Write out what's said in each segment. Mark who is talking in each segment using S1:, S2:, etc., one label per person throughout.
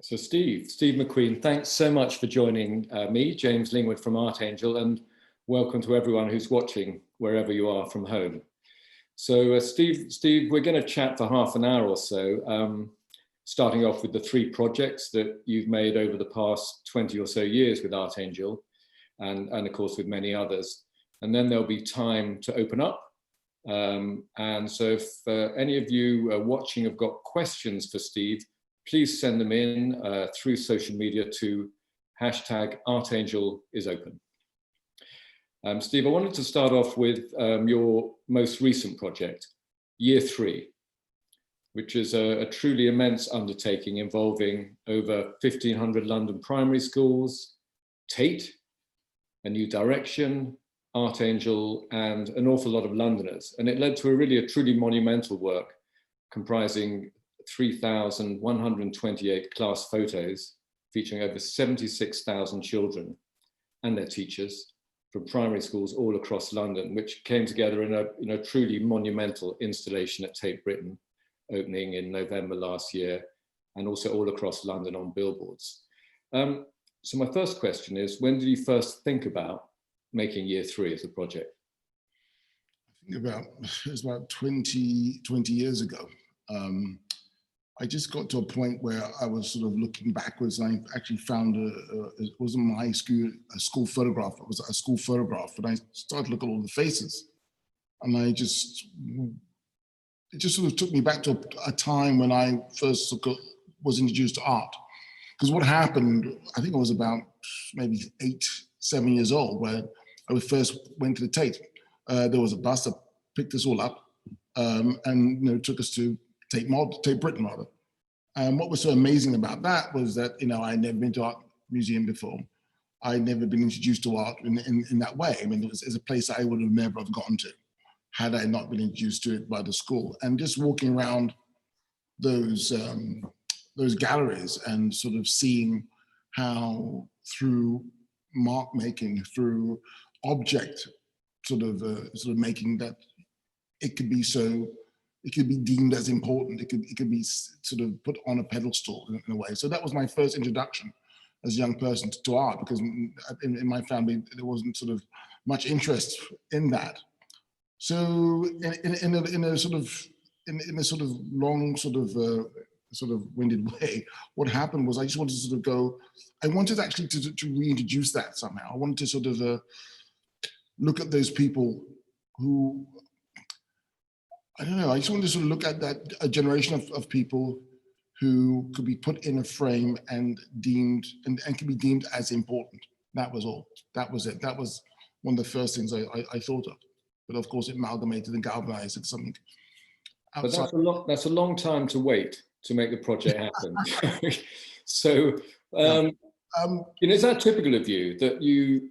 S1: So Steve McQueen, thanks so much for joining me, James Lingwood from Artangel, and welcome to everyone who's watching wherever you are from home. So Steve, we're going to chat for half an hour or so, starting off with the 3 projects that you've made over the past 20 or so years with Artangel, and of course with many others. And then there'll be time to open up. And so if any of you watching have got questions for Steve, please send them in through social media to #ArtangelIsOpen. Steve, I wanted to start off with your most recent project, Year 3, which is a truly immense undertaking involving over 1,500 London primary schools, Tate, a new direction, Artangel, and an awful lot of Londoners. And it led to a truly monumental work comprising 3,128 class photos featuring over 76,000 children and their teachers from primary schools all across London, which came together in a truly monumental installation at Tate Britain, opening in November last year, and also all across London on billboards. So my first question is, when did you first think about making Year 3 as a project?
S2: I think it was about 20 years ago. I just got to a point where I was sort of looking backwards, and I actually found it wasn't my school photograph, it was a school photograph, and I started to look at all the faces, and it just sort of took me back to a time when I first was introduced to art. Because what happened, I think I was about maybe 7 years old, where I first went to the Tate. There was a bus that picked us all up and took us to Tate Britain rather. And what was so amazing about that was that I'd never been to art museum before. I'd never been introduced to art in that way. I mean, it's a place I would have never have gotten to had I not been introduced to it by the school. And just walking around those galleries and sort of seeing how through mark making, through object sort of making, that it could be deemed as important. It could be sort of put on a pedestal in a way. So that was my first introduction as a young person to art, because in my family there wasn't sort of much interest in that. So in a sort of long sort of winded way, what happened was I just wanted to sort of go. I wanted actually to reintroduce that somehow. I wanted to sort of look at those people who, I don't know, I just wanted to sort of look at a generation of people who could be put in a frame and deemed, and could be deemed as important. That was all. That was it. That was one of the first things I thought of. But of course, it amalgamated and galvanized into something outside.
S1: But that's a long time to wait to make the project happen. So, is that typical of you, that you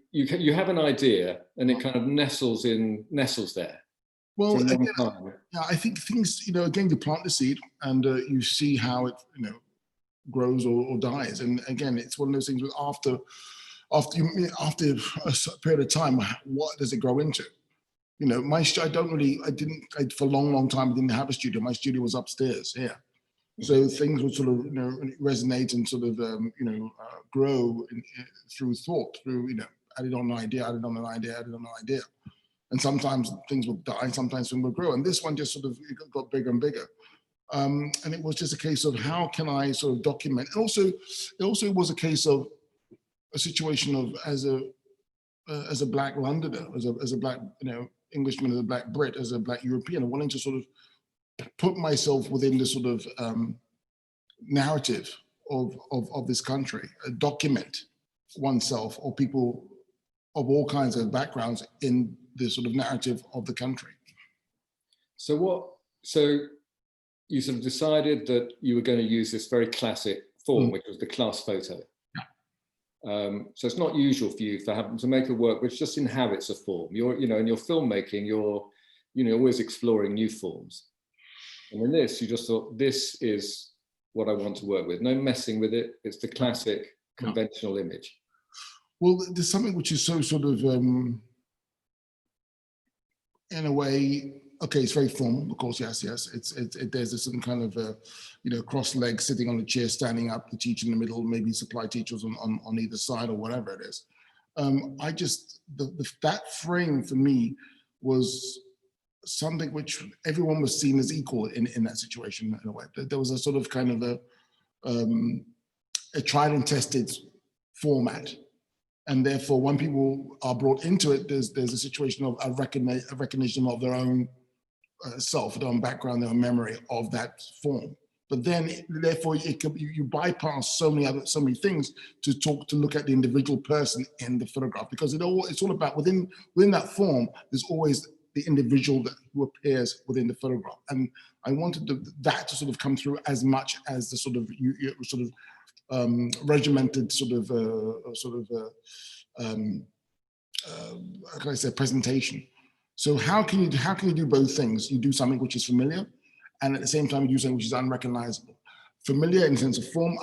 S1: have an idea and it kind of nestles there?
S2: Well, again, I think things, again, you plant the seed and you see how it, grows or dies. And again, it's one of those things where after a period of time, what does it grow into? For a long time, I didn't have a studio. My studio was upstairs here. So things would sort of, resonate and sort of, grow through thought, through, added on an idea, added on an idea, added on an idea. And sometimes things will die, sometimes things will grow. And this one just sort of got bigger and bigger. And it was just a case of how can I sort of document? And also, it also was a case of a situation of as a Black Londoner, as a Black, Englishman, as a Black Brit, as a Black European, wanting to sort of put myself within the sort of narrative of this country, document oneself or people of all kinds of backgrounds in the sort of narrative of the country. So
S1: you sort of decided that you were going to use this very classic form, which was the class photo. Yeah. So it's not usual for you to make a work which just inhabits a form. You're, in your filmmaking, you're always exploring new forms. And in this, you just thought, this is what I want to work with. No messing with it. It's the classic conventional image.
S2: Well, there's something which is so sort of, in a way, okay, it's very formal, of course, yes. There's a certain kind of, cross legs sitting on a chair, standing up, the teacher in the middle, maybe supply teachers on either side or whatever it is. That frame for me was something which everyone was seen as equal in that situation in a way. There was a sort of kind of a tried and tested format. And therefore, when people are brought into it, there's a situation of a recognition of their own self, their own background, their own memory of that form. But then, therefore, you bypass so many things to look at the individual person in the photograph, because it's all about within that form. There's always the individual who appears within the photograph, and I wanted that to sort of come through as much as the sort of regimented how can I say, presentation. So how can you do both things? You do something which is familiar, and at the same time you do something which is unrecognizable. Familiar in the sense of form,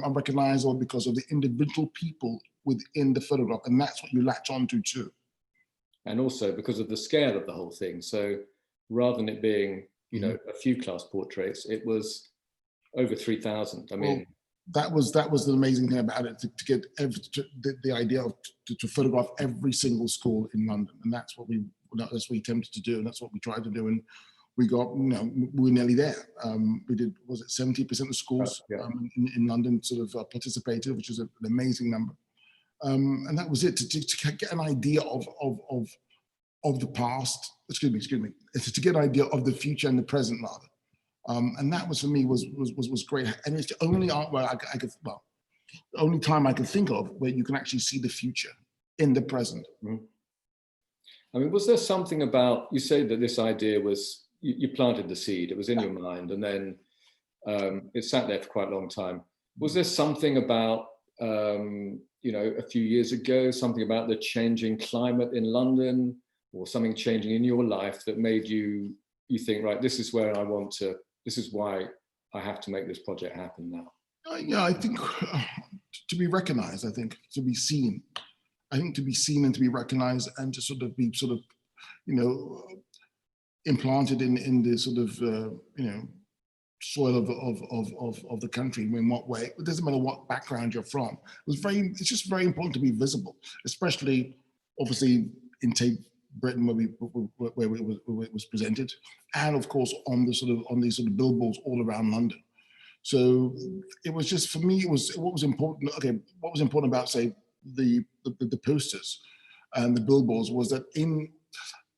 S2: unrecognizable because of the individual people within the photograph, and that's what you latch onto too.
S1: And also because of the scale of the whole thing. So rather than it being, a few class portraits, it was over 3,000. I mean.
S2: Well, that was the amazing thing about it, to get the idea of to photograph every single school in London, and that's what we attempted to do, and that's what we tried to do, and we got, we were nearly there. We did, was it 70% of schools in London sort of participated, which is an amazing number, and that was it, to get an idea of the past. Excuse me, to get an idea of the future and the present rather. And that was, for me, was great. And it's the only art where the only time I could think of where you can actually see the future in the present.
S1: Mm-hmm. I mean, was there something about, you say that this idea was, you planted the seed, it was in your mind, and then it sat there for quite a long time. Was there something about, a few years ago, something about the changing climate in London, or something changing in your life that made you think, right, this is where I want to, this is why I have to make this project happen now?
S2: Yeah, I think to be recognized, I think to be seen. I think to be seen and to be recognized, and to sort of be implanted in the sort of soil of the country. In what way? It doesn't matter what background you're from. It's just very important to be visible, especially obviously in Tate Britain, where it was presented, and of course on these sort of billboards all around London. So it was just, for me, what was important. Okay, what was important about, say, the posters and the billboards was that in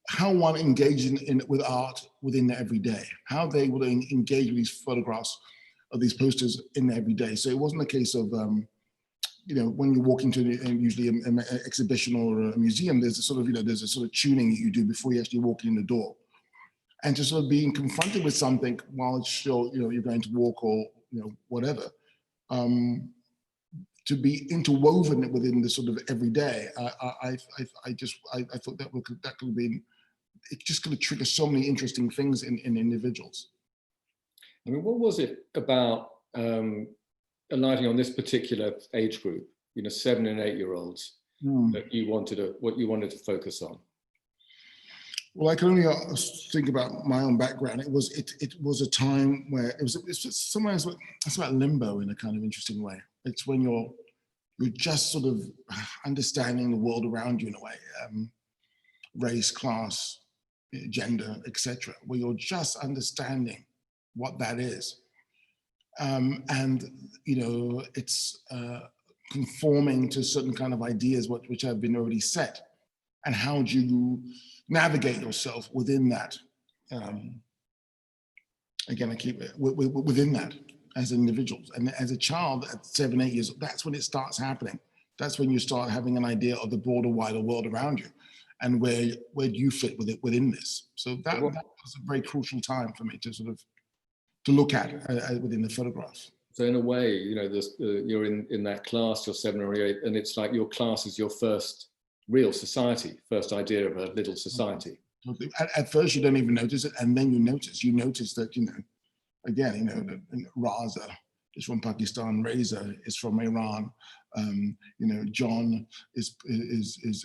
S2: how one engaged with art within their everyday, how they would engage with these photographs of these posters in their everyday. So it wasn't a case of when you walk into usually an exhibition or a museum, there's a sort of tuning that you do before you actually walk in the door, and to sort of being confronted with something while it's still you're going to walk or whatever, to be interwoven within the sort of everyday. I thought that could have been, it just could have triggered so many interesting things in individuals.
S1: I mean, what was it about alighting on this particular age group, 7 and 8 year olds, that what you wanted to focus on?
S2: Well, I can only think about my own background. It was a time where it's just somewhere, it's about limbo in a kind of interesting way. It's when you're just sort of understanding the world around you in a way, race, class, gender, etc., where you're just understanding what that is. And it's conforming to certain kind of ideas which have been already set, and how do you navigate yourself within that? Again, I keep it within that as individuals, and as a child at 7, 8 years, that's when it starts happening. That's when you start having an idea of the broader, wider world around you, and where do you fit within this? So that was a very crucial time for me to sort of look at within the photograph.
S1: So in a way, you're in that class, you're 7 or 8, and it's like your class is your first real society, first idea of a little society.
S2: At first you don't even notice it, and then you notice that, again, Raza, is from Pakistan, Reza is from Iran, you know, John is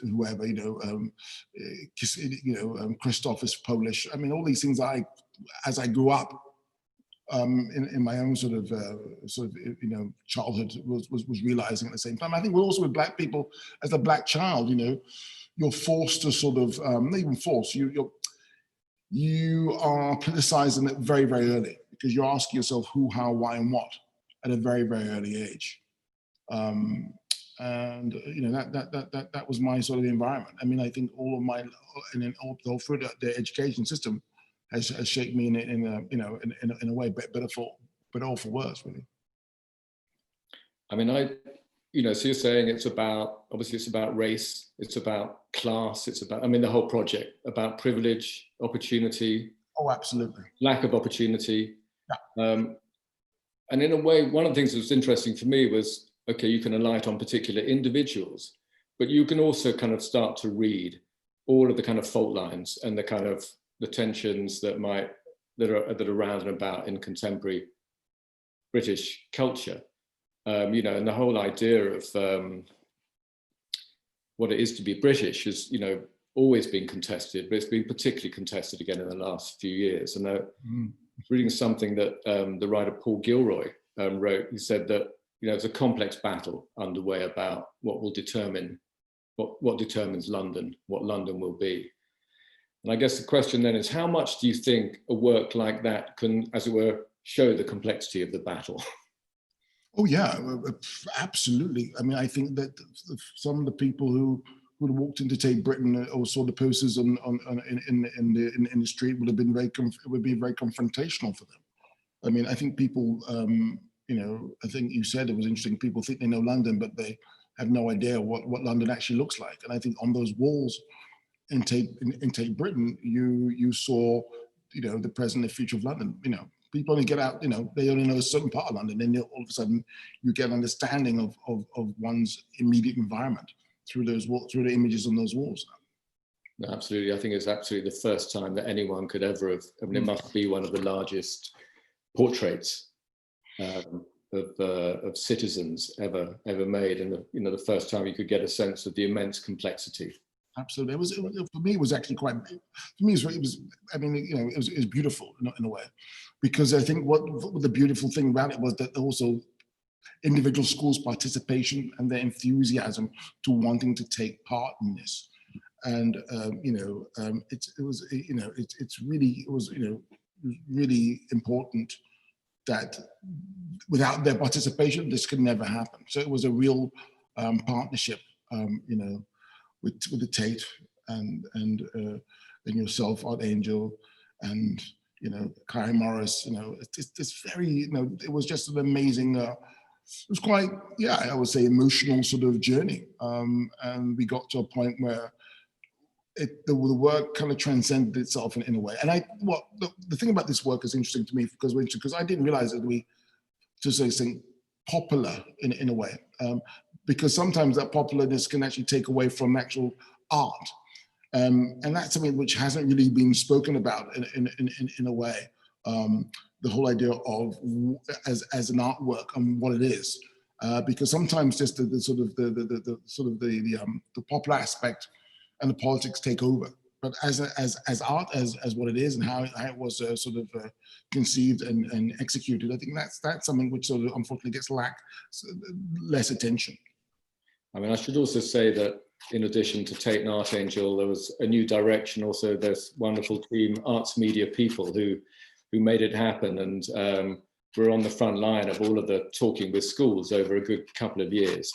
S2: whoever, you know, Christoph is Polish. I mean, all these things as I grew up, in my own sort of you know, childhood was realizing at the same time. I think we're also with Black people, as a Black child, you know, you're forced to sort of, not even forced, you are politicizing it very, very early, because you're asking yourself who, how, why, and what at a very, very early age. And you know, that was my sort of environment. I mean, I think all of my, and then all through the education system has shaped me in a, you know, in a way, better all for worse, really.
S1: I mean, you know, so you're saying it's about, obviously it's about race, it's about class, it's about, I mean, the whole project, about privilege, opportunity.
S2: Oh, absolutely.
S1: Lack of opportunity.
S2: Yeah.
S1: And in a way, one of the things that was interesting for me was, okay, you can alight on particular individuals, but you can also kind of start to read all of the kind of fault lines and the kind of the tensions that are around and about in contemporary British culture. You know, and the whole idea of what it is to be British has, you know, always been contested, but it's been particularly contested again in the last few years. And I was reading something that the writer Paul Gilroy wrote. He said that, you know, it's a complex battle underway about what will determine, what determines London, what London will be. And I guess the question then is, how much do you think a work like that can, as it were, show the complexity of the battle?
S2: Oh yeah, absolutely. I mean, I think that some of the people who would have walked into Tate Britain or saw the posters in the street would be very confrontational for them. I mean, I think people, you know, I think you said it was interesting. People think they know London, but they have no idea what London actually looks like. And I think on those walls in Tate Britain, you saw, you know, the present and future of London. You know, people only get out, you know, they only know a certain part of London, and then all of a sudden you get an understanding of one's immediate environment through the images on those walls.
S1: No, absolutely. I think it's absolutely the first time that anyone could ever have, I mean, it must be one of the largest portraits of citizens ever made, and you know, the first time you could get a sense of the immense complexity.
S2: Absolutely, it was for me. It was actually quite. For me, it was. I mean, you know, it was beautiful in a way, because I think what the beautiful thing about it was that also individual schools' participation and their enthusiasm to wanting to take part in this, and you know, it was you know, it's really, it was, you know, really important that without their participation, this could never happen. So it was a real partnership, you know, with the Tate and yourself, Artangel, and you know, Kai Morris. You know, it's very, you know, it was just an amazing. It was quite, yeah, I would say, emotional sort of journey, and we got to a point where the work kind of transcended itself in a way. And the thing about this work is interesting to me because I didn't realize that we, to say something popular in a way, because sometimes that popularness can actually take away from actual art, and that's something which hasn't really been spoken about in a way. The whole idea of as an artwork and what it is, because sometimes just the sort of the popular aspect and the politics take over. But as art, as what it is and how it was sort of conceived and executed, I think that's something which sort of unfortunately gets less attention.
S1: I mean, I should also say that in addition to Tate and Artangel, there was a new direction. Also, there's wonderful team, Arts Media people who made it happen, and we're on the front line of all of the talking with schools over a good couple of years.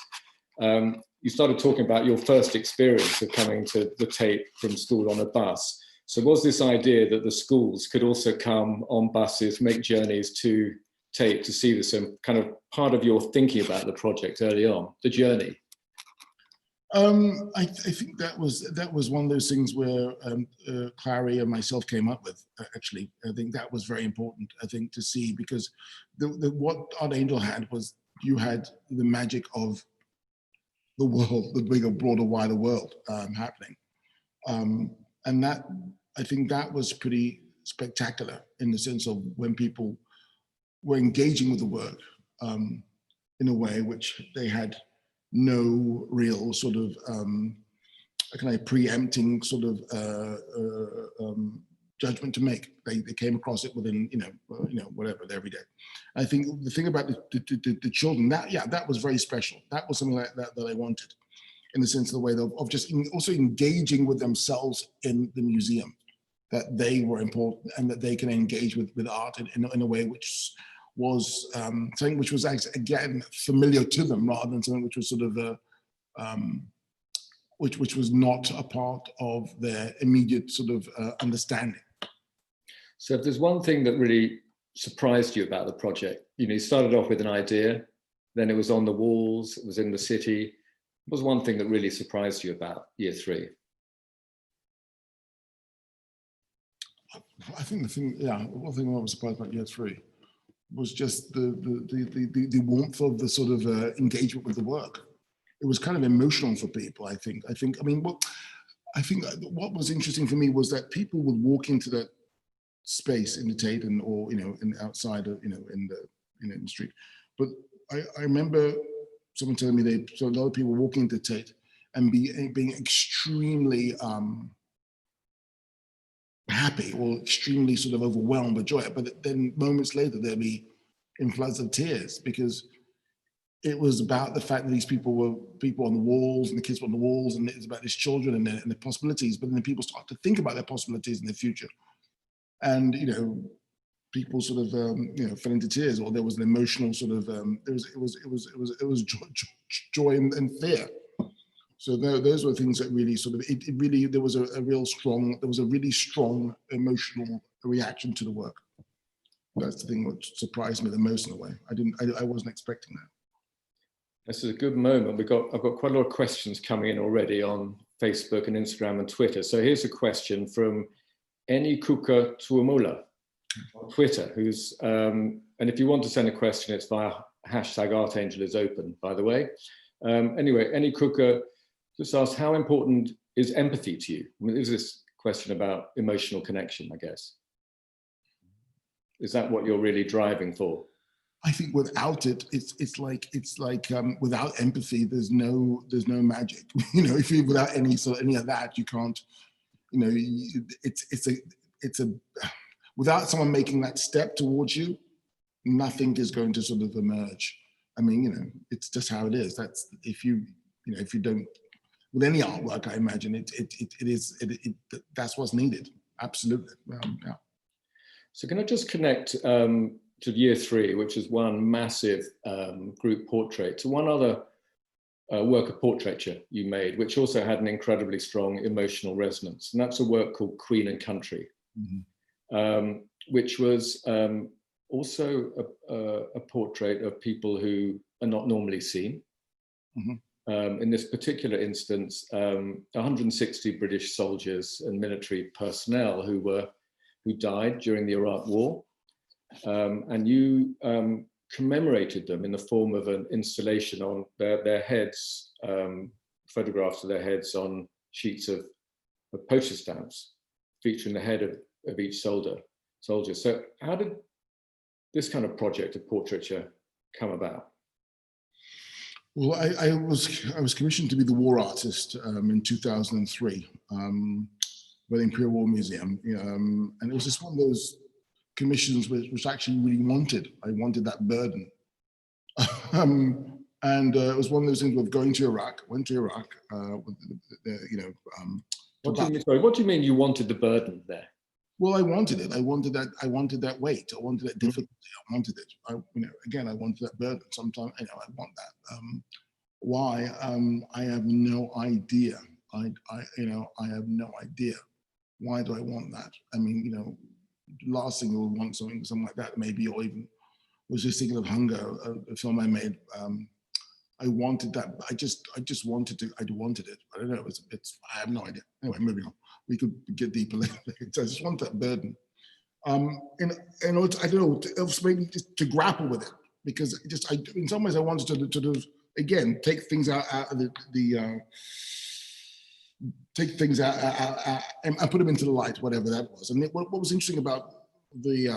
S1: You started talking about your first experience of coming to the Tate from school on a bus. So was this idea that the schools could also come on buses, make journeys to Tate to see this, and kind of part of your thinking about the project early on, the journey?
S2: I think that was one of those things where Clary and myself came up with, actually. I think that was very important, I think, to see, because what Artangel had was, you had the magic of the world, the bigger, broader, wider world happening. And that, I think that was pretty spectacular in the sense of when people were engaging with the work, in a way which they had no real sort of kind of preempting sort of judgment to make. They came across it within whatever every day. I think the thing about the children, that was very special. That was something like that I wanted, in the sense of the way of just also engaging with themselves in the museum, that they were important and that they can engage with art in a way which was something which was again familiar to them, rather than something which was sort of which was not a part of their immediate sort of understanding.
S1: So if there's one thing that really surprised you about the project, you started off with an idea, then it was on the walls, it was in the city. What was one thing that really surprised you about year 3?
S2: I think one thing I was surprised about year 3 was just the warmth of the sort of engagement with the work. It was kind of emotional for people, I think. I think what was interesting for me was that people would walk into that space in the Tate or in outside of in the street. But I remember someone telling me so a lot of people walking into Tate and being extremely happy or extremely sort of overwhelmed with joy, but then moments later they'd be in floods of tears, because it was about the fact that these people were people on the walls, and the kids were on the walls, and it's about these children and their possibilities. But then people start to think about their possibilities in the future, and people sort of fell into tears, or there was an emotional sort of it was joy and fear. So those were things that really sort of there was a really strong emotional reaction to the work. That's the thing which surprised me the most in a way. I wasn't expecting that.
S1: This is a good moment. I've got quite a lot of questions coming in already on Facebook and Instagram and Twitter. So here's a question from Eni Kuka Tuamula on Twitter, who's, and if you want to send a question, it's via #Artangel is open, by the way. Anyway, Eni Kuka just asked, how important is empathy to you? I mean, is this question about emotional connection, I guess? Is that what you're really driving for?
S2: I think without it, it's like without empathy, there's no magic. If you without any of that, you can't. It's a without someone making that step towards you, nothing is going to sort of emerge. I mean, it's just how it is. That's if you don't, with any artwork, I imagine that's what's needed. Absolutely. Yeah.
S1: So can I just connect to year 3, which is one massive group portrait, to one other work of portraiture you made, which also had an incredibly strong emotional resonance. And that's a work called Queen and Country, which was also a portrait of people who are not normally seen. In this particular instance, 160 British soldiers and military personnel who died during the Iraq War. And you commemorated them in the form of an installation on their heads, photographs of their heads on sheets of postage stamps featuring the head of each soldier. So how did this kind of project of portraiture come about?
S2: Well, I was commissioned to be the war artist in 2003 by the Imperial War Museum, and it was just one of those commissions which I actually really wanted. I wanted that burden, and it was one of those things with going to Iraq. Went to Iraq,
S1: What do you mean you wanted the burden there?
S2: Well, I wanted it. I wanted that weight. I wanted that difficulty. I wanted it. Again, I wanted that burden. Sometimes, I want that. Why? I have no idea. I have no idea. Why do I want that? I mean, last thing you would want something like that, maybe, or even was just thinking of Hunger, a film I made. I wanted that. I just wanted to. I wanted it. I don't know. I have no idea. Anyway, moving on. We could get deeper later. So I just want that burden. And I don't know. It was maybe just to grapple with it, because in some ways I wanted to again take things out of take things out and put them into the light, whatever that was. And what was interesting about the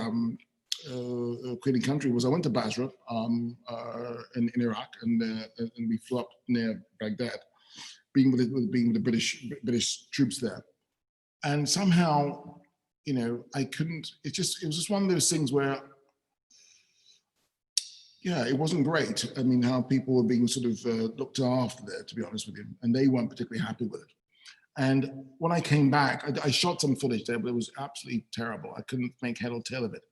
S2: Queen and Country was I went to Basra in Iraq, and we flew up near Baghdad, being with the British troops there, and somehow, you know, I couldn't. It was just one of those things where, yeah, it wasn't great. I mean, how people were being sort of looked after there, to be honest with you, and they weren't particularly happy with it. And when I came back, I shot some footage there, but it was absolutely terrible. I couldn't make head or tail of it.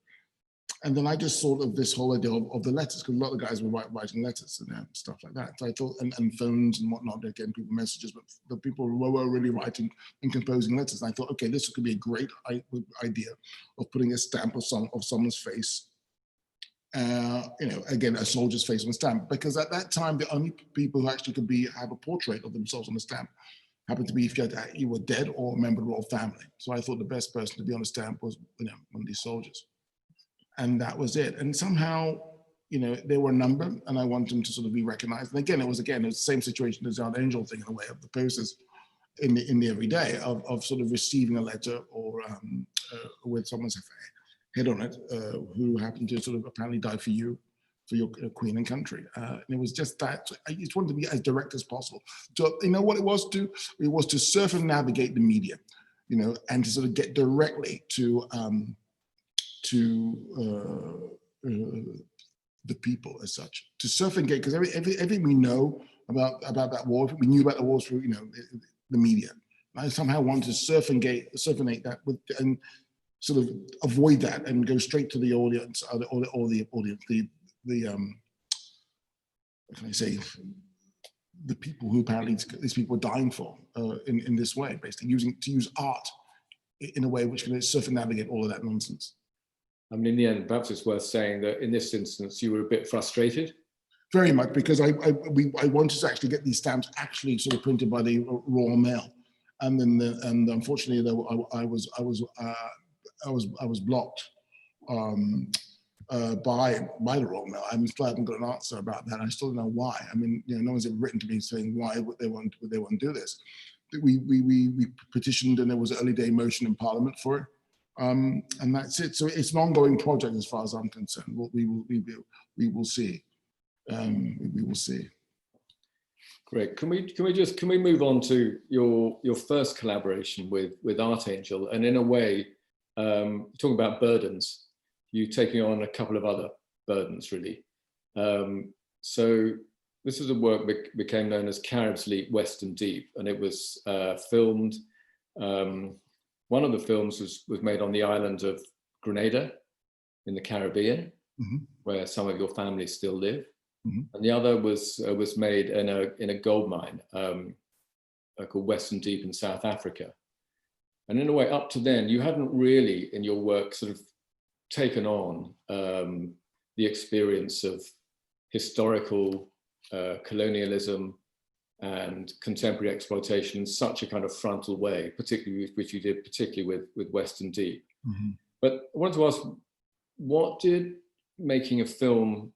S2: And then I just thought of this whole idea of the letters, because a lot of guys were writing letters and stuff like that. So I thought, and phones and whatnot, they're getting people messages, but the people were really writing and composing letters. And I thought, okay, this could be a great idea of putting a stamp of someone's face. You know, again, a soldier's face on a stamp, because at that time, the only people who actually could have a portrait of themselves on a stamp happened to be if you were dead or a member of the royal family. So I thought the best person to be on a stamp was, you know, one of these soldiers. And that was it. And somehow, you know, there were a number, and I wanted them to sort of be recognized. And again, it was the same situation as the Artangel thing, in a way, of the posters in the everyday of sort of receiving a letter or with someone's head on it, who happened to sort of apparently die for your Queen and Country. And it was just that, I just wanted to be as direct as possible. So, you know what it was to? It was to surf and navigate the media, you know, and to sort of get directly to the people as such. To surf and get, because everything we know about that war, we knew about the wars through, you know, the media. I somehow wanted to surf and that with, and sort of avoid that and go straight to the audience, or the audience, what can I say, the people who apparently these people were dying for in this way, basically use art in a way which can circumnavigate all of that nonsense.
S1: I mean, in the end, perhaps it's worth saying that in this instance, you were a bit frustrated.
S2: Very much, because I wanted to actually get these stamps actually sort of printed by the Royal Mail, and then unfortunately I was blocked by the Royal Mail. I still haven't got an answer about that. I still don't know why. I mean, you know, no one's ever written to me saying why would they want to do this. We petitioned, and there was an early day motion in Parliament for it. And that's it. So it's an ongoing project as far as I'm concerned. We will see. We will see.
S1: Great. Can we move on to your first collaboration with Artangel, and in a way, talking about burdens, you taking on a couple of other burdens, really. So this is a work that became known as Caribs Leap, Western Deep, and it was filmed. One of the films was made on the island of Grenada in the Caribbean, where some of your family still live. And the other was made in a gold mine called Western Deep in South Africa. And in a way, up to then, you hadn't really, in your work, sort of taken on the experience of historical colonialism and contemporary exploitation in such a kind of frontal way, particularly which you did, particularly with Western Deep. But I wanted to ask, what did making a film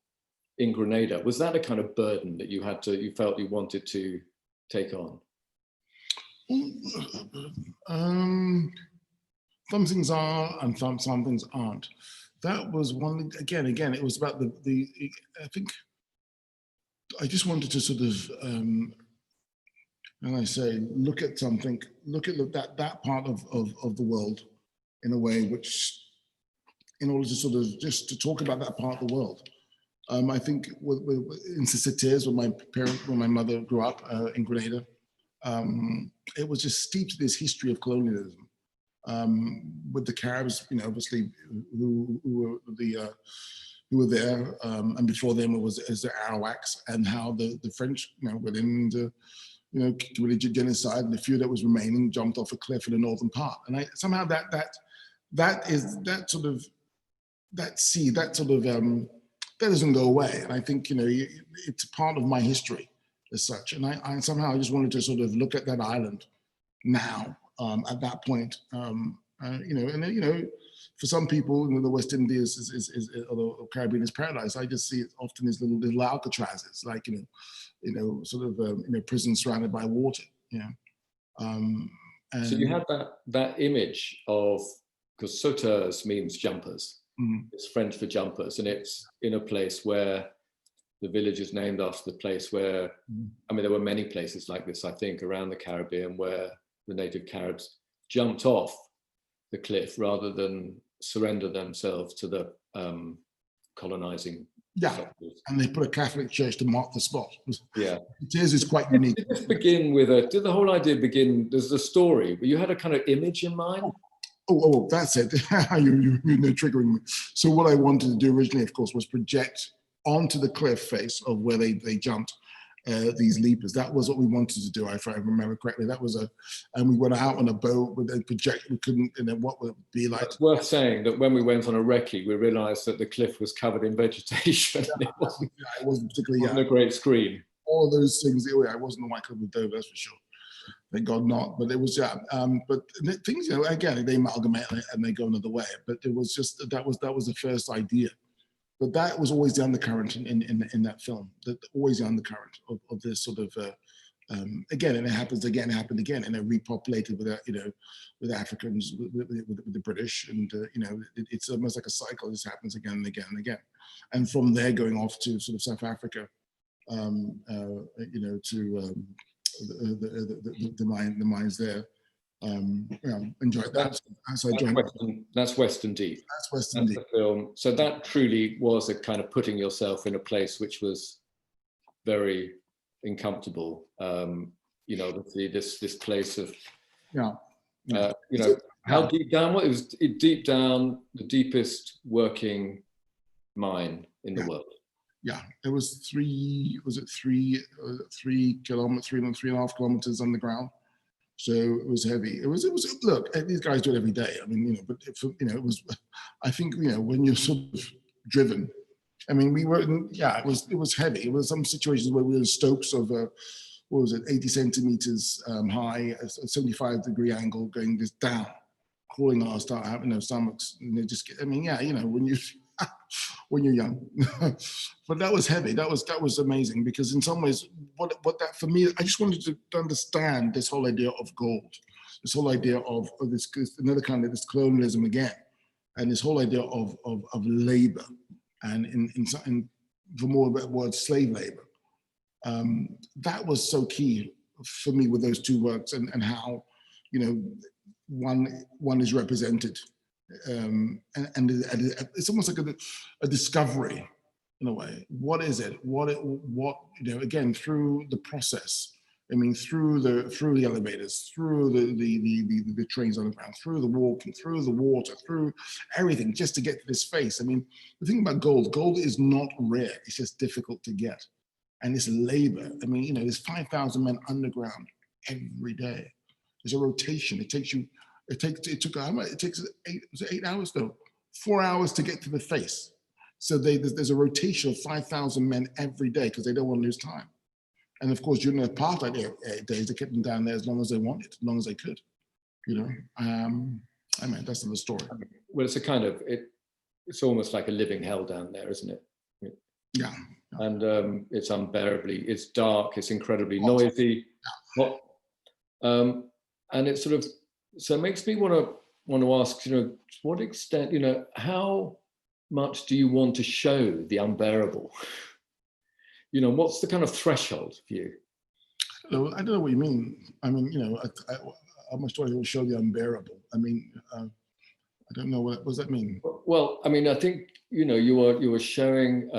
S1: in Grenada, was that a kind of burden that you felt you wanted to take on?
S2: Some things are, and some things aren't. That was one, again, it was about the I think, I just wanted to sort of, and I say, look at that part of the world in a way which, in order to sort of just to talk about that part of the world. I think in Cities, when my mother grew up in Grenada, it was just steeped in this history of colonialism. With the Caribs, you know, obviously, who were there, and before them it was the Arawaks, and how the French, you know, within the, you know, committed genocide, and the few that was remaining jumped off a cliff in the northern part. And somehow that doesn't go away. And I think, you know, it's part of my history as such. And I somehow just wanted to sort of look at that island now, at that point, you know, and then, you know, for some people, you know, the West Indies or the Caribbean is paradise. I just see it often as little Alcatrazes, like, you know, sort of, you know, prisons surrounded by water, you know.
S1: So you had that image of, because sauteurs means jumpers. It's French for jumpers, and it's in a place where the village is named after the place where, I mean, there were many places like this, I think, around the Caribbean where the native Caribs jumped off the cliff rather than surrender themselves to the colonizing.
S2: Yeah, and they put a Catholic church to mark the spot.
S1: Yeah,
S2: it is quite unique.
S1: Did this begin with did the whole idea begin, there's a story, but you had a kind of image in mind?
S2: Oh, that's it. You're triggering me. So what I wanted to do originally, of course, was project onto the cliff face of where they jumped these leapers. That was what we wanted to do, if I remember correctly. That was and we went out on a boat with a project. We couldn't, and then what would it be like? It's
S1: worth saying that when we went on a recce, we realized that the cliff was covered in vegetation.
S2: Yeah, it wasn't particularly
S1: a great screen.
S2: All those things, I wasn't the white club with Dover, that's for sure. Thank God not, but it was, but things, again, they amalgamate and they go another way, but it was just, that was the first idea. But that was always the undercurrent in that film, always the undercurrent of this sort of, again, and it happened again, and it repopulated with, with Africans, with the British, and, it's almost like a cycle. This happens again and again and again. And from there, going off to sort of South Africa, to the mines there. Enjoyed that.
S1: That's Western Deep.
S2: That's Western Deep.
S1: The film. So that truly was a kind of putting yourself in a place which was very uncomfortable. Obviously this place of how deep down? What it was? Deep down, the deepest working mine in the world.
S2: Yeah, it was 3.5 kilometers underground. So it was heavy. It was, look, these guys do it every day. I mean, but it was, I think, when you're sort of driven, I mean, we were, it was heavy. It was some situations where we were in stopes of, 80 centimeters high, a 75-degree angle going just down, crawling on our having no stomachs. And they just get, when you, when you're young. But that was heavy. That was amazing, because in some ways, what that for me, I just wanted to understand this whole idea of gold, this whole idea of this another kind of this colonialism again, and this whole idea of labor, and in for more of that word, slave labor. That was so key for me with those two works, and how one is represented. And it's almost like a discovery in a way. What is it? What again, through the process. I mean, through the elevators, through the trains on the ground, through the walking, through the water, through everything, just to get to this face. I mean, the thing about gold is not rare. It's just difficult to get, and it's labor. I mean, there's 5,000 men underground every day. There's a rotation. It takes 8 hours though, 4 hours to get to the face. So there's a rotation of 5,000 men every day, because they don't want to lose time. And of course, during the apartheid days, they kept them down there as long as they wanted, as long as they could. That's the story.
S1: Well, it's a kind of it's almost like a living hell down there, isn't it?
S2: Yeah.
S1: And it's it's dark, it's incredibly noisy. And it's sort of, so it makes me want to ask, to what extent, how much do you want to show the unbearable? What's the kind of threshold for you?
S2: I don't know what you mean. I mean, how much do I want to show the unbearable? I mean, I don't know what does that mean?
S1: Well, I mean, I think, you were showing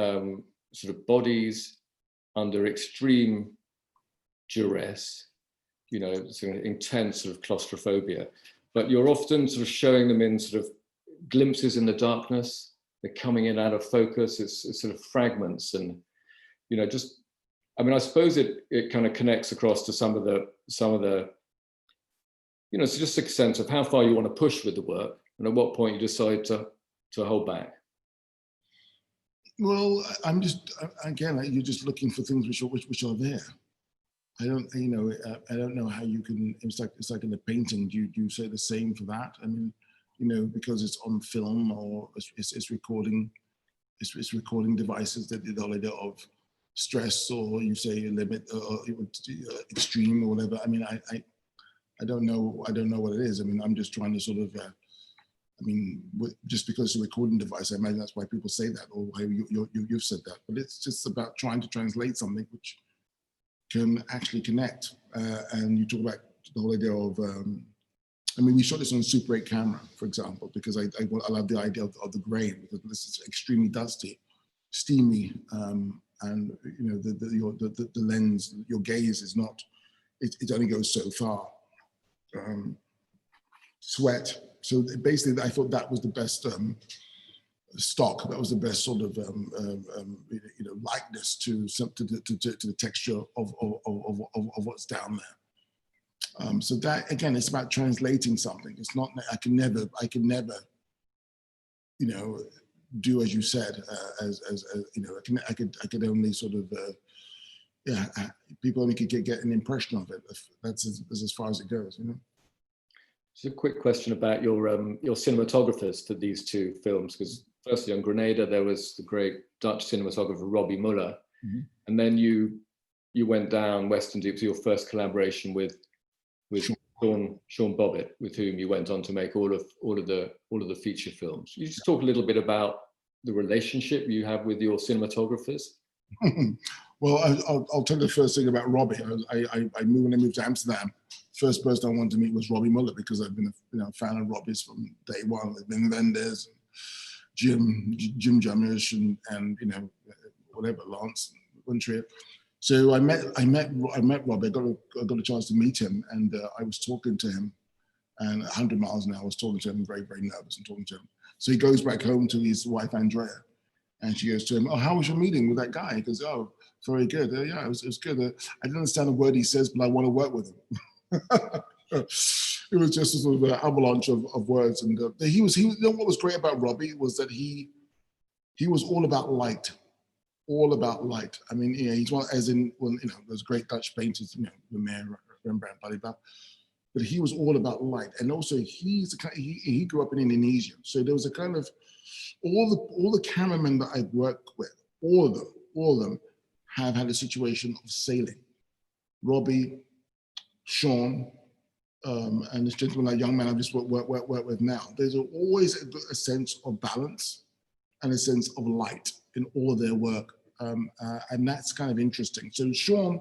S1: sort of bodies under extreme duress, sort of intense sort of claustrophobia, but you're often sort of showing them in sort of glimpses in the darkness. They're coming in out of focus. It's sort of fragments, and I suppose it kind of connects across to some of the it's just a sense of how far you want to push with the work, and at what point you decide to hold back.
S2: Well, I'm just, again, you're just looking for things which are there. I don't know how you can. It's like in a painting. Do you say the same for that? I mean, because it's on film, or it's recording. It's recording devices that the whole idea of stress, or you say limit, or extreme, or whatever. I mean, I don't know. I don't know what it is. I mean, I'm just trying to sort of I mean, just because it's a recording device, I imagine that's why people say that, or why you've said that. But it's just about trying to translate something which can actually connect. And you talk about the whole idea of, I mean, we shot this on a Super 8 camera, for example, because I love the idea of the grain, because this is extremely dusty, steamy, and you know the lens, your gaze is not, it only goes so far. Sweat. So basically, I thought that was the best stock. That was the best sort of you know, likeness to the texture of what's down there. So that again, it's about translating something. It's not. I can never, you know, do as you said. As you know, I could only sort of. Yeah, people only could get an impression of it. That's as far as it goes, you know.
S1: Just a quick question about your cinematographers for these two films, because firstly on Grenada there was the great Dutch cinematographer Robbie Muller, and then you went down Western Deep to your first collaboration with Sean Bobbitt, with whom you went on to make all of the feature films. You just talk a little bit about the relationship you have with your cinematographers.
S2: Well, I'll tell you the first thing about Robbie. When I moved to Amsterdam, first person I wanted to meet was Robbie Muller, because I've been a fan of Robbie's from day one. With Ben Vendors, Jim Jarmusch, and you know, whatever, Lance Wuntrier. So I met Robbie. I got a chance to meet him, and I was talking to him, and 100 miles an hour. I was talking to him, very, very nervous and talking to him. So he goes back home to his wife Andrea, and she goes to him, "Oh, how was your meeting with that guy?" He goes, "Oh, very good. Yeah, it was good. I didn't understand a word he says, but I want to work with him." It was just a sort of an avalanche of words, and he was. You know what was great about Robbie was that he was all about light, all about light. I mean, yeah, he's one, as in, well, you know, those great Dutch painters, you know, Lumiere, Rembrandt, blah, blah, blah. But he was all about light, and also he grew up in Indonesia, so there was a kind of all the cameramen that I've worked with, all of them have had a situation of sailing. Robbie, Sean, and this gentleman, that young man I've just worked with now. There's always a sense of balance and a sense of light in all of their work, and that's kind of interesting. So Sean,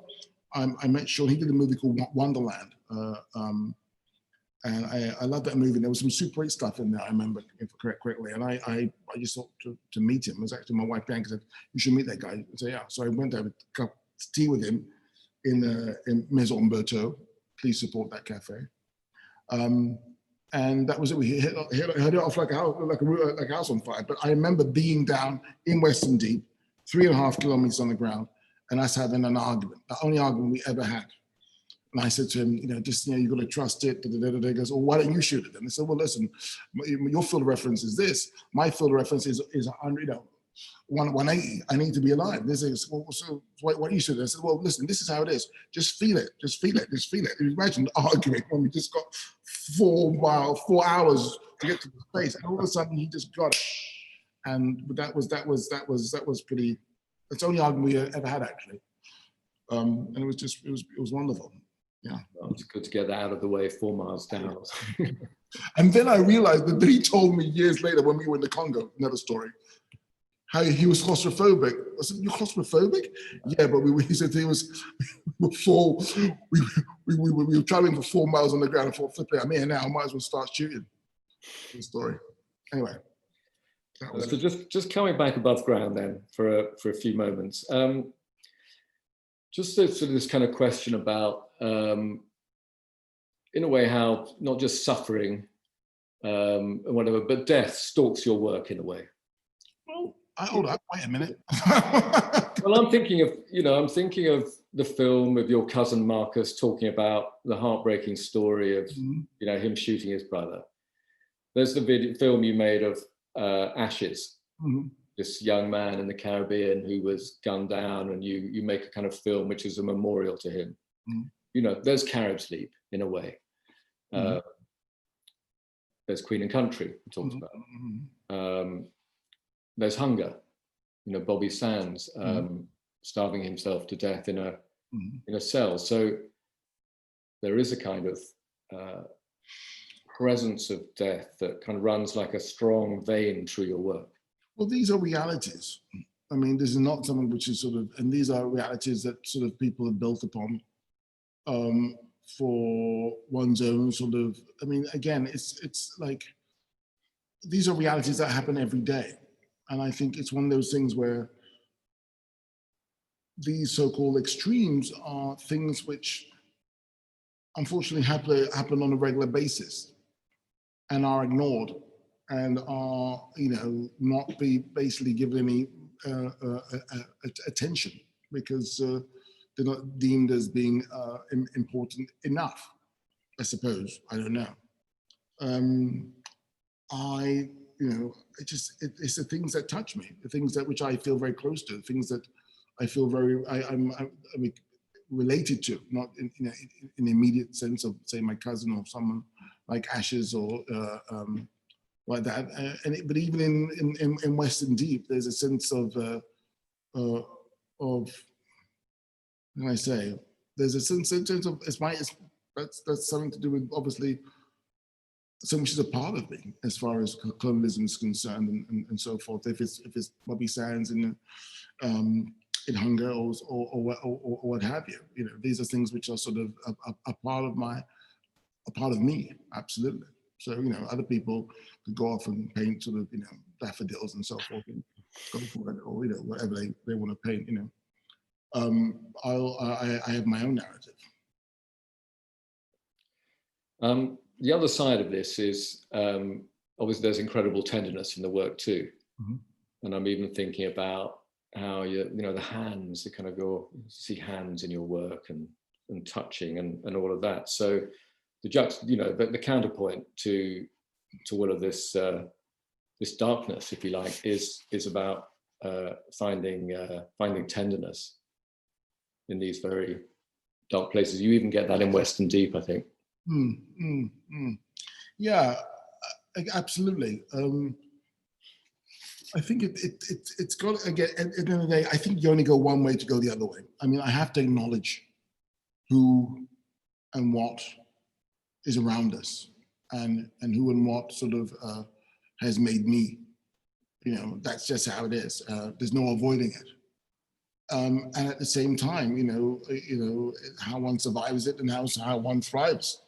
S2: I met Sean. He did a movie called Wonderland, and I love that movie. There was some Super 8 stuff in there, I remember, if correctly. And I just thought to meet him. It was actually my wife Bianca said, "You should meet that guy." So yeah, so I went to have a cup of tea with him in Maison Berthaud. Please support that cafe. And that was it. We hit it off like a house on fire. But I remember being down in Western Deep, 3.5 kilometers on the ground, and us having an argument, the only argument we ever had. And I said to him, you know, just, you know, you got to trust it. He goes, "Well, why don't you shoot it?" And I said, "Well, listen, your field of reference is this. My field of reference is 100, you know, 180. I need to be alive." This is, "Well, so why don't you shoot it?" I said, "Well, listen, this is how it is. Just feel it. Just feel it. Just feel it." Imagine arguing when we just got 4 hours to get to the space, and all of a sudden he just got it. And that was pretty. That's the only argument we ever had, actually. And it was wonderful. Yeah.
S1: Well, it's good to get that out of the way 4 miles down.
S2: And then I realized that he told me years later when we were in the Congo, another story, how he was claustrophobic. I said, "You're claustrophobic?" "Yeah, but he said he was, we were traveling for 4 miles on the ground and thought, flipping, I'm here now, I might as well start shooting." The story. Anyway.
S1: So just coming back above ground then for a few moments. Just sort of this kind of question about, in a way, how not just suffering and whatever, but death stalks your work in a way.
S2: Well, hold up, wait a minute.
S1: Well, I'm thinking of the film of your cousin Marcus talking about the heartbreaking story of, you know, him shooting his brother. There's the film you made of Ashes. This young man in the Caribbean who was gunned down, and you make a kind of film which is a memorial to him. You know, there's Caribs Leap in a way. There's Queen and Country we talked about. There's Hunger. You know, Bobby Sands starving himself to death in a cell. So there is a kind of presence of death that kind of runs like a strong vein through your work?
S2: Well, these are realities. I mean, this is not something which is sort of, and these are realities that sort of people have built upon for one's own sort of, I mean, again, it's like, these are realities that happen every day. And I think it's one of those things where these so-called extremes are things which unfortunately happen on a regular basis and are ignored and are, you know, not be basically given any attention because they're not deemed as being important enough, I suppose. I don't know. You know, it's the things that touch me, the things that which I feel very close to, things that I feel very, I'm related to, not in the immediate sense of, say, my cousin or someone like Ashes or like that. But even in Western Deep, there's a sense of what can I say? There's a sense of that's something to do with obviously so much is a part of me as far as colonialism is concerned and so forth. If it's Bobby Sands in hunger or what have you, you know, these are things which are sort of a part of me, absolutely. So, you know, other people could go off and paint sort of, you know, daffodils and so forth and go for it, or, you know, whatever they want to paint, you know. I have my own narrative.
S1: The other side of this is obviously there's incredible tenderness in the work too. Mm-hmm. And I'm even thinking about how you know, the hands, you kind of go, see hands in your work and touching and all of that. So the counterpoint to all of this this darkness, if you like, is about finding tenderness in these very dark places. You even get that in Western Deep, I think.
S2: Yeah, absolutely. I think it's got, again, at the end of the day, I think you only go one way to go the other way. I mean, I have to acknowledge who and what is around us and who and what sort of has made me. You know, that's just how it is. There's no avoiding it. And at the same time, you know how one survives it and how one thrives.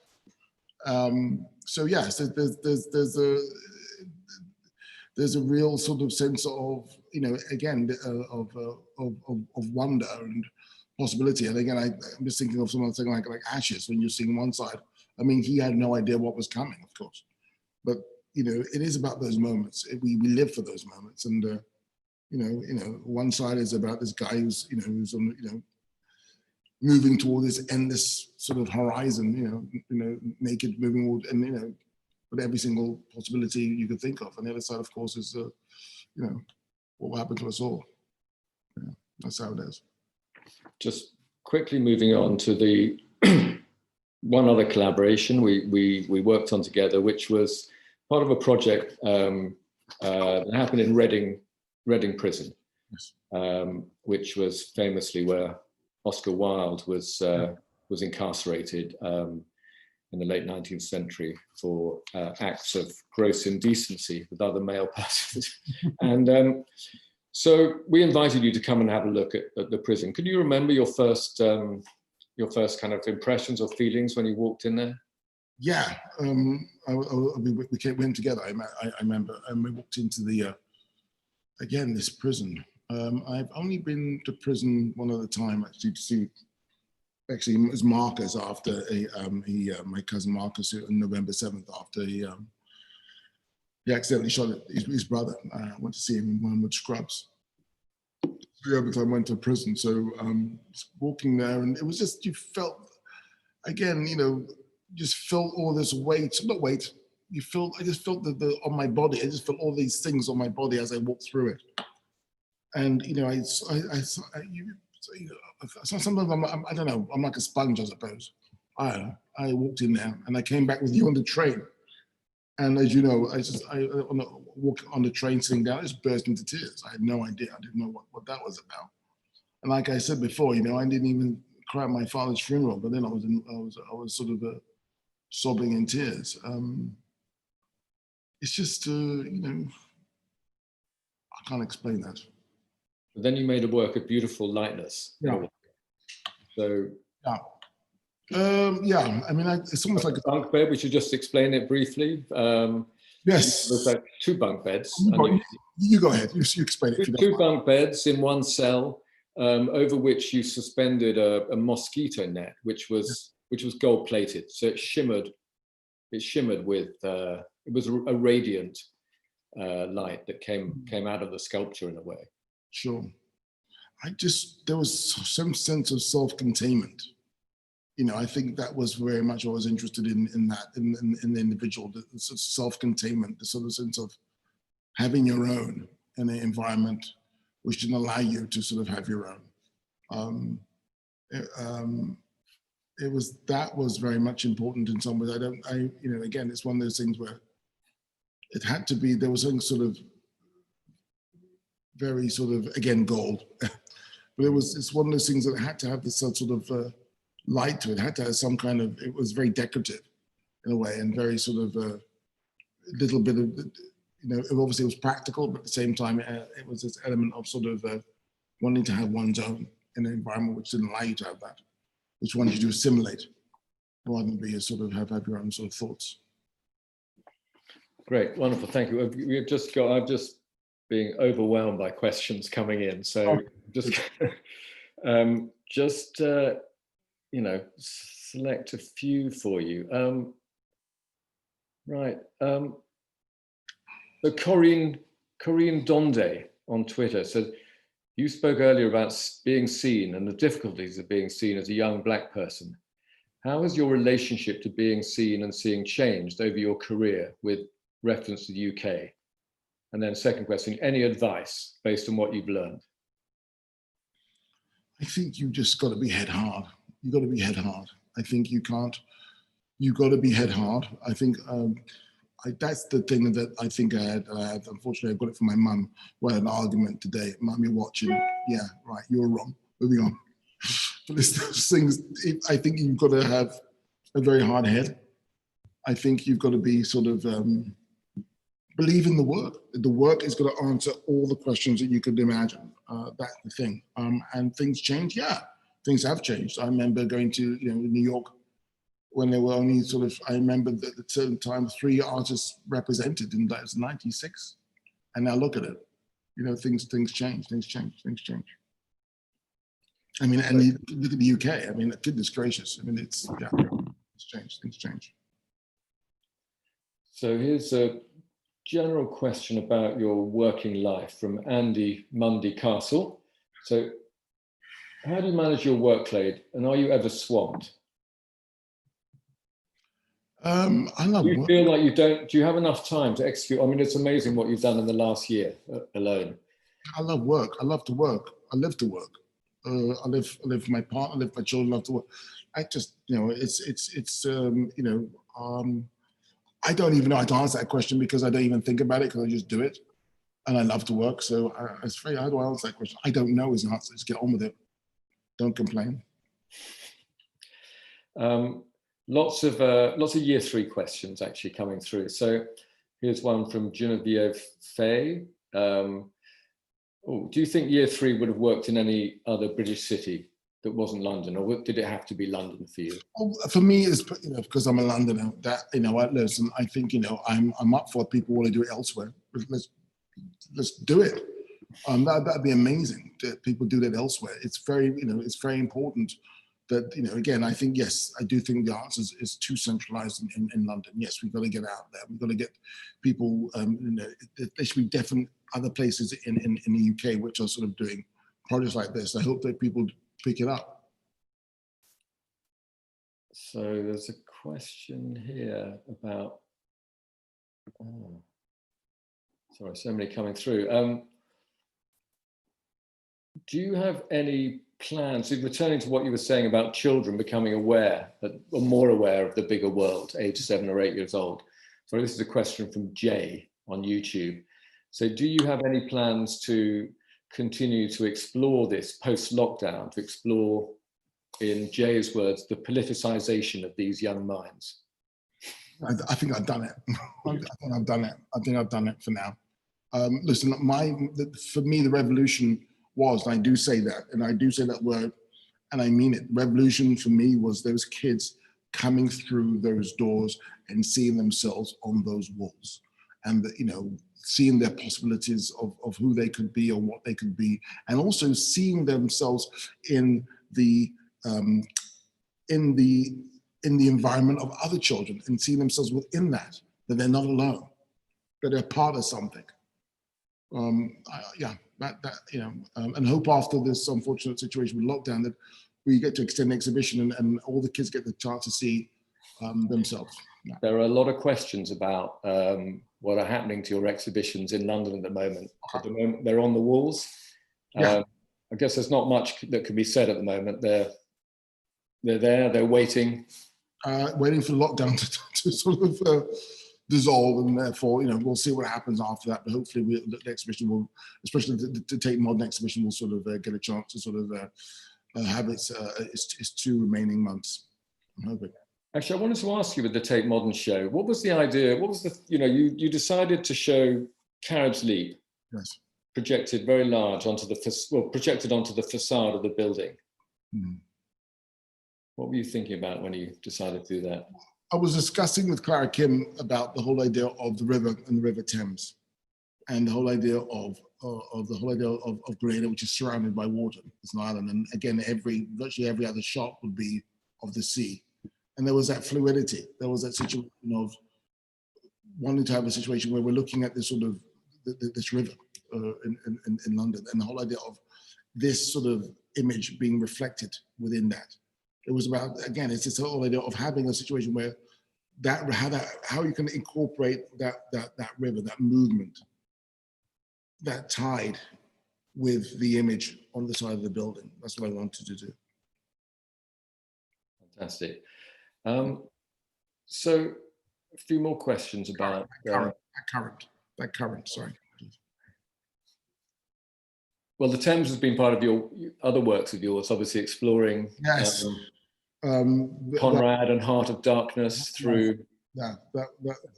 S2: So yes, there's a real sort of sense of, you know, again, of wonder and possibility. And again, I'm just thinking of something like Ashes, when you're seeing one side. I mean, he had no idea what was coming, of course, but you know, it is about those moments. We live for those moments, and you know, one side is about this guy who's on, you know, moving toward this endless sort of horizon, you know, naked, moving, and you know, with every single possibility you could think of. And the other side, of course, is you know, what will happen to us all. Yeah, that's how it is.
S1: Just quickly moving on to the one other collaboration we worked on together, which was part of a project that happened in Reading Prison,
S2: yes.
S1: Which was famously where Oscar Wilde was incarcerated in the late 19th century for acts of gross indecency with other male persons. And so we invited you to come and have a look at the prison. Can you remember your first kind of impressions or feelings when you walked in there?
S2: Yeah, we went together. I remember, and we walked into the again, this prison. I've only been to prison one other time, actually, to see. Actually, it was Marcus after my cousin Marcus on November 7th, after he accidentally shot his brother. I went to see him in one with Scrubs. Yeah, because I went to prison. So walking there, and it was just, you felt, again, you know, just felt all this weight, not weight, I just felt on my body, I just felt all these things on my body as I walked through it. And, you know, sometimes I don't know, I'm like a sponge, I suppose. I walked in there and I came back with you on the train. And as you know, walk on the train, sitting down, I just burst into tears. I had no idea. I didn't know what that was about. And like I said before, you know, I didn't even cry at my father's funeral, but then I was sort of sobbing in tears. It's just, you know, I can't explain that.
S1: But then you made a work of beautiful lightness.
S2: Yeah.
S1: So.
S2: Yeah. Yeah, I mean, it's almost like a
S1: bunk bed. We should just explain it briefly.
S2: Yes.
S1: There's like 2 bunk beds.
S2: You go ahead. You explain it.
S1: Two bunk beds in one cell, over which you suspended a mosquito net, which was gold plated. So it shimmered. It shimmered with. It was a radiant light that came out of the sculpture in a way.
S2: Sure. There was some sense of self-containment. You know, I think that was very much what I was interested in the individual, the sort of self-containment, the sort of sense of having your own in an environment which didn't allow you to sort of have your own. That was very much important in some ways. You know, again, it's one of those things where it had to be, there was something sort of very sort of, again, gold. But it's one of those things that had to have this sort of light to it. It had to have some kind of, it was very decorative in a way, and very sort of a little bit of, you know, obviously it was practical, but at the same time, it was this element of sort of wanting to have one's own in an environment which didn't allow you to have that, which wanted you to assimilate rather than be a sort of have your own sort of thoughts.
S1: Great, wonderful, thank you. We've just got, I'm just being overwhelmed by questions coming in, so just you know, select a few for you. Right. So Corinne Donde on Twitter said, you spoke earlier about being seen and the difficulties of being seen as a young Black person. How has your relationship to being seen and seeing changed over your career with reference to the UK? And then second question, any advice based on what you've learned?
S2: I think you just got to be head hard. You got to be head hard. I think you can't, you got to be head hard. I think that's the thing that I think I had. Unfortunately, I got it from my mum. We had an argument today. Mum, you're watching. Yeah, right, you're wrong. Moving on. But it's those things, I think you've got to have a very hard head. I think you've got to be sort of, believe in the work. The work is going to answer all the questions that you could imagine. That's the thing. And things change, yeah. Things have changed. I remember going to, you know, New York when there were only sort of, I remember that at a certain time, 3 artists represented, and that was 96. And now look at it. You know, things change. I mean, and you look at the UK, I mean, goodness gracious. I mean, it's changed, things change.
S1: So here's a general question about your working life from Andy Mundy Castle. So how do you manage your workload, and are you ever swamped?
S2: I love
S1: do you feel like you don't, do you have enough time to execute? I mean, it's amazing what you've done in the last year alone.
S2: I love work. I love to work. I live to work. I live for my partner, I live for my children, I love to work. I just, you know, you know, I don't even know how to answer that question because I don't even think about it because I just do it. And I love to work. So it's very, how do I answer that question? I don't know is the answer. Just get on with it. Don't complain.
S1: Lots of year 3 questions actually coming through. So here's one from Genevieve Fay. Do you think year 3 would have worked in any other British city that wasn't London, or did it have to be London for you?
S2: Well, for me, it's, you know, because I'm a Londoner. That, you know, listen, I think, you know, I'm up for people want to do it elsewhere. Let's do it. That'd be amazing that people do that elsewhere. It's very, you know, it's very important that, you know, again, I think, yes, I do think the answer is too centralized in London. Yes, we've got to get out there. We've got to get people, you know, there should be different other places in the UK which are sort of doing projects like this. I hope that people pick it up.
S1: So there's a question here about, sorry, so many coming through. Do you have any plans, returning to what you were saying about children becoming aware, or more aware of the bigger world, age 7 or 8 years old? So this is a question from Jay on YouTube. So do you have any plans to continue to explore this post-lockdown, to explore, in Jay's words, the politicization of these young minds?
S2: I think I've done it. I think I've done it. I think I've done it for now. Listen, for me, the revolution was, and I do say that, and I do say that word, and I mean it. Revolution for me was those kids coming through those doors and seeing themselves on those walls, and seeing their possibilities of who they could be or what they could be, and also seeing themselves in the environment of other children, and seeing themselves within that they're not alone, that they're part of something. And hope after this unfortunate situation with lockdown that we get to extend the exhibition and all the kids get the chance to see themselves. Yeah.
S1: There are a lot of questions about what are happening to your exhibitions in London at the moment. At the moment, they're on the walls.
S2: Yeah.
S1: I guess there's not much that can be said at the moment. They're there, they're waiting.
S2: Waiting for the lockdown to sort of dissolve, and therefore, we'll see what happens after that. But hopefully, the exhibition will, especially the Tate Modern exhibition, will sort of get a chance to sort of have its 2 remaining months. I'm hoping.
S1: Actually, I wanted to ask you with the Tate Modern show, what was the idea? What was the, you decided to show Caribs Leap,
S2: yes,
S1: projected very large projected onto the facade of the building.
S2: Mm-hmm.
S1: What were you thinking about when you decided to do that?
S2: I was discussing with Clara Kim about the whole idea of the river and the River Thames, and the whole idea of Grenada, which is surrounded by water. It's an island, and again, virtually every other shot would be of the sea. And there was that fluidity. There was that situation of wanting to have a situation where we're looking at this sort of this river in London, and the whole idea of this sort of image being reflected within that. It was about, again, it's this whole idea of having a situation where how you can incorporate that river, that movement, that tide with the image on the side of the building. That's what I wanted to do.
S1: Fantastic. So a few more questions about
S2: that current, sorry.
S1: Well, the Thames has been part of your other works of yours, obviously exploring
S2: yes.
S1: Conrad and Heart of Darkness through
S2: that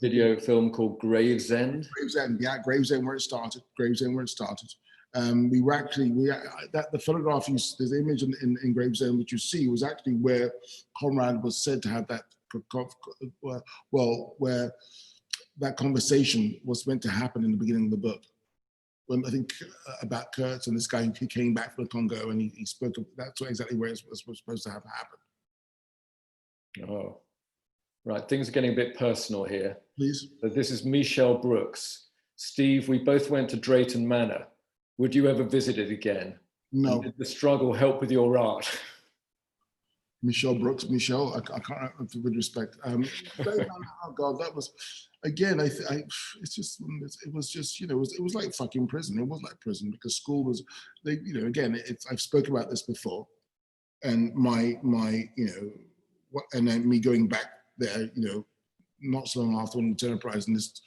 S1: video film called Gravesend.
S2: Gravesend, yeah, Gravesend where it started. We were actually, the photograph, there's an image in Gravesend which you see was actually where Conrad was said to have that, where that conversation was meant to happen in the beginning of the book. When I think about Kurtz and this guy who came back from the Congo and he spoke of, that's exactly where it was supposed to have happened.
S1: Oh, right, things are getting a bit personal here.
S2: Please.
S1: But this is Michelle Brooks. Steve, we both went to Drayton Manor. Would you ever visit it again?
S2: No.
S1: And did the struggle help with your art?
S2: Michelle Brooks, Michelle, I can't, with respect. Oh God, that was, again, it's just, it was just, it was like fucking prison. It was like prison because school was, again, I've spoken about this before, and and then me going back there, not so long after winning the Turner Prize, and this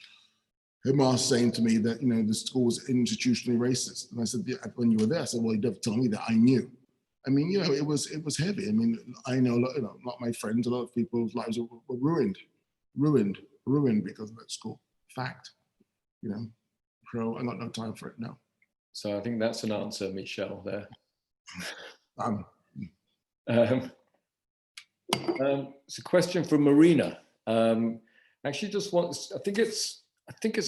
S2: headmaster saying to me that, the school was institutionally racist. And I said, yeah, when you were there, I said, well, you don't tell me that, I knew. I mean, it was heavy. I mean, I know a lot of my friends, a lot of people's lives were ruined because of that school. Fact, So I got no time for it now.
S1: So I think that's an answer, Michelle, there. It's a question from Marina. Actually, just wants, I think it's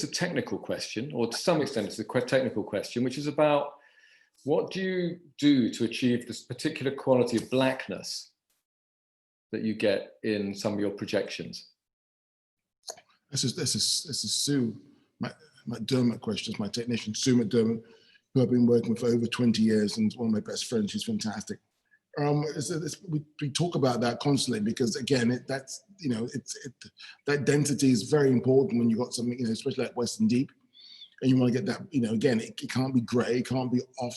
S1: a technical question, or to some extent it's a technical question, which is about what do you do to achieve this particular quality of blackness that you get in some of your projections?
S2: This is Sue McDermott question, my technician, Sue McDermott, who I've been working with for over 20 years and is one of my best friends. She's fantastic. We talk about that constantly because again, that density is very important when you've got something, especially like Western Deep, and you want to get that, again, it can't be gray, it can't be off,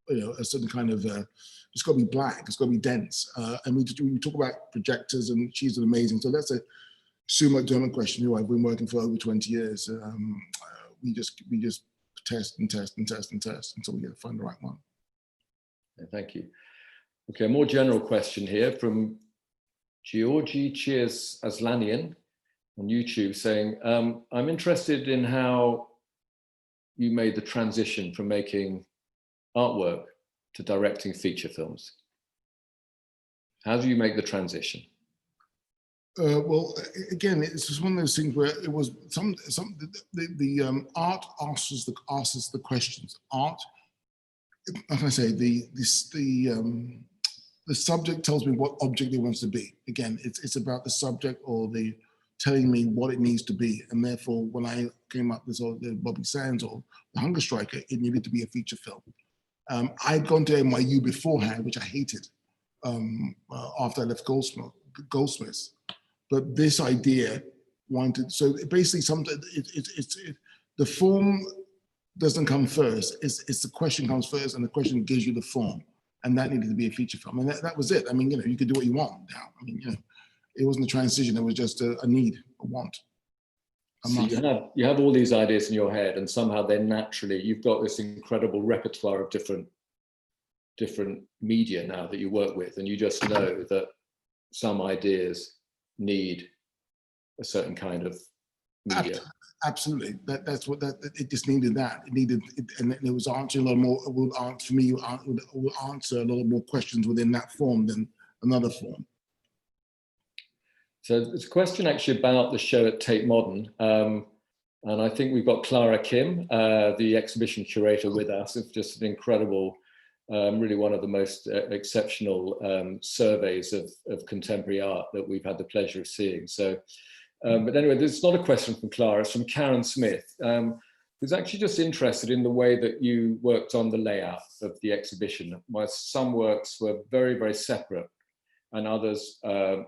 S2: a certain kind of, it's got to be black, it's got to be dense. And we talk about projectors, and she's amazing. So that's a Sue McDermott question, who I've been working for over 20 years. We just test and test and test and test until we get to find the right one.
S1: Yeah, thank you. Okay, a more general question here from Georgi Cheers Aslanian. on YouTube saying, I'm interested in how you made the transition from making artwork to directing feature films. How do you make the transition?
S2: Well, again, it's just one of those things where it was the art asks us the questions. Art, like I say, the subject tells me what object it wants to be. Again, it's about the subject or the telling me what it needs to be. And therefore, when I came up with the Bobby Sands or the Hunger Striker, it needed to be a feature film. I'd gone to NYU beforehand, which I hated after I left Goldsmiths. But this idea wanted, so basically the form doesn't come first, it's the question comes first and the question gives you the form. And that needed to be a feature film. And that was it. I mean, you could do what you want now. I mean, it wasn't a transition, it was just a need, a want.
S1: So you have all these ideas in your head and somehow then naturally, you've got this incredible repertoire of different media now that you work with, and you just know that some ideas need a certain kind of media.
S2: Absolutely, that's what it just needed. That it needed, and it was answering a lot more. For me, will answer a lot more questions within that form than another form.
S1: So there's a question actually about the show at Tate Modern, and I think we've got Clara Kim, the exhibition curator, with us. It's just an incredible. Really one of the most exceptional surveys of contemporary art that we've had the pleasure of seeing. So, but anyway, this is not a question from Clara, it's from Karen Smith, who's actually just interested in the way that you worked on the layout of the exhibition, where some works were very, very separate and others are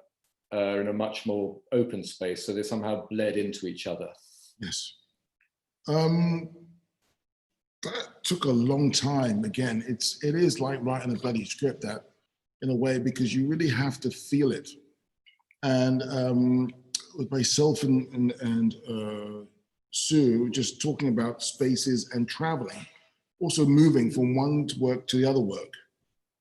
S1: in a much more open space, so they somehow bled into each other.
S2: Yes. That took a long time. Again, it is like writing a bloody script, that in a way, because you really have to feel it. And with myself and Sue just talking about spaces and traveling, also moving from one work to the other work,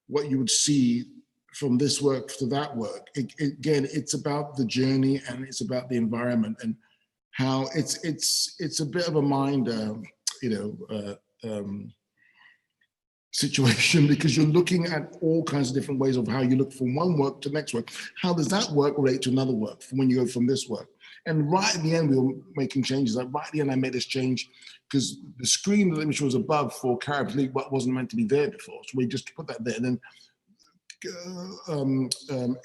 S2: what you would see from this work to that work. Again, it's about the journey and it's about the environment and how it's a bit of a mind, situation, because you're looking at all kinds of different ways of how you look from one work to the next work. How does that work relate to another work from when you go from this work? And right at the end, we were making changes. Like right at the end, I made this change because the screen which was above for Caribs Leap wasn't meant to be there before. So we just put that there. And then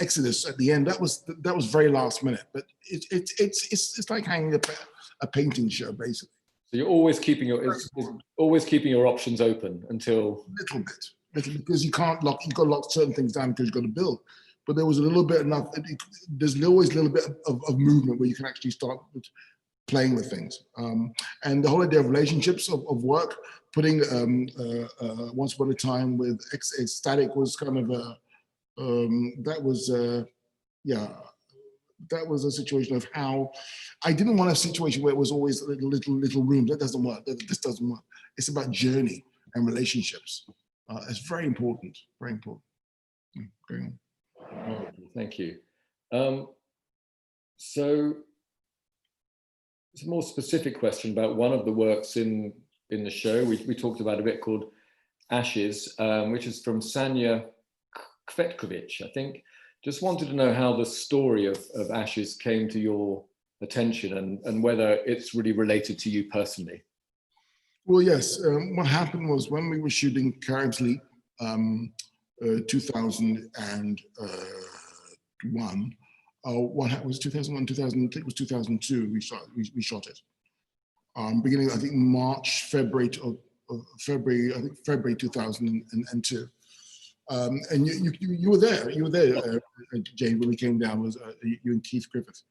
S2: Exodus at the end, that was very last minute, but it's like hanging a painting show, basically.
S1: So you're always keeping your options open until
S2: little bit, because you've got to lock certain things down because you've got to build. But there was a little bit enough. There's always a little bit of movement where you can actually start playing with things. And the whole idea of relationships of work, putting Once Upon a Time with Static was kind of that was a situation of how I didn't want a situation where it was always little rooms. That doesn't work. This doesn't work. It's about journey and relationships. It's very important. Very important. Going on.
S1: Oh, thank you. So it's a more specific question about one of the works in the show. We talked about a bit called Ashes, which is from Sanja Kvetkovic, I think. Just wanted to know how the story of Ashes came to your attention and whether it's really related to you personally.
S2: Well, yes. What happened was when we were shooting Caribs Leap, 2001. What was 2001? 2000? I think it was 2002. We shot it. Beginning, I think February 2002. And you were there. You were there, Jane, when we came down. Was you and Keith Griffith,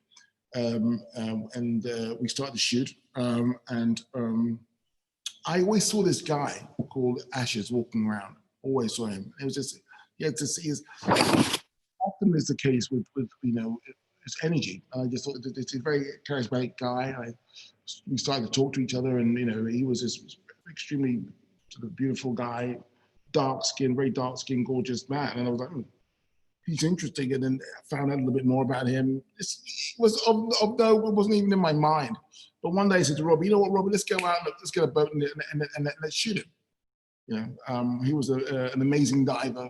S2: and we started to shoot. I always saw this guy called Ashes walking around. Always saw him. It was just he had to see his. Often is the case with his energy. I just thought that it's a very charismatic guy. We started to talk to each other, and he was this extremely sort of beautiful guy. Dark skin, very dark skin, gorgeous man. And I was like, he's interesting, and then found out a little bit more about him. It was it wasn't even in my mind. But one day I said to Robbie, you know what, Robbie, let's go out, let's get a boat and let's shoot him. You know, he was an amazing diver.